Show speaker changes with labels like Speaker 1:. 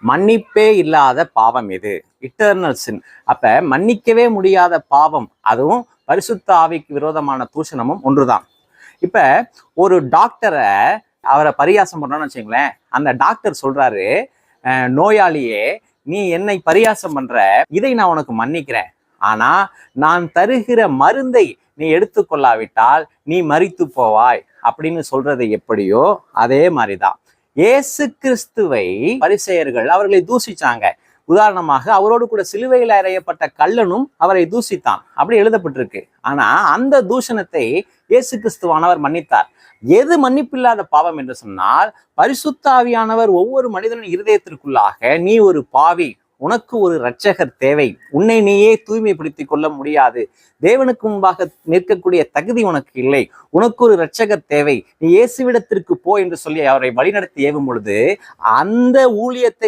Speaker 1: மன்னிப்பே இல்லாத பாவம் எது? இட்டர்னல் சின். அப்ப மன்னிக்கவே முடியாத பாவம், அதுவும் பரிசுத்த ஆவிக்கு விரோதமான தூஷணமும் ஒன்றுதான். இப்ப ஒரு டாக்டரை அவரை பரியாசம் பண்றோம்னு வச்சுங்களேன். அந்த டாக்டர் சொல்றாரு, நோயாளியே நீ என்னை பரியாசம் பண்ற, இதை நான் உனக்கு மன்னிக்கிறேன். ஆனா நான் தருகிற மருந்தை நீ எடுத்துக்கொள்ளாவிட்டால் நீ மரித்து போவாய் அப்படின்னு சொல்றது எப்படியோ அதே மாதிரிதான் இயேசு கிறிஸ்துவை பரிசேயர்கள் அவர்களை தூசிச்சாங்க. உதாரணமாக அவரோடு கூட சிலுவையில் அறையப்பட்ட கள்ளனும் அவரை தூசித்தான், அப்படி எழுதப்பட்டிருக்கு. ஆனா அந்த தூஷணத்தை இயேசு கிறிஸ்துவானவர் மன்னித்தார். எது மன்னிப்பில்லாத பாவம் என்று சொன்னால், பரிசுத்த ஆவியானவர் ஒவ்வொரு மனிதனின் இருதயத்திற்குள்ளாக நீ ஒரு பாவி, உனக்கு ஒரு இரட்சகர் தேவை, உன்னை நீயே தூய்மைப்படுத்திக் கொள்ள முடியாது, தேவனுக்கு முன்பாக நிற்கக்கூடிய தகுதி உனக்கு இல்லை, உனக்கு ஒரு இரட்சகர் தேவை, நீ இயேசுவிடத்திற்கு போ என்று சொல்லி அவரை வழிநடத்தி ஏவும் பொழுது அந்த ஊழியத்தை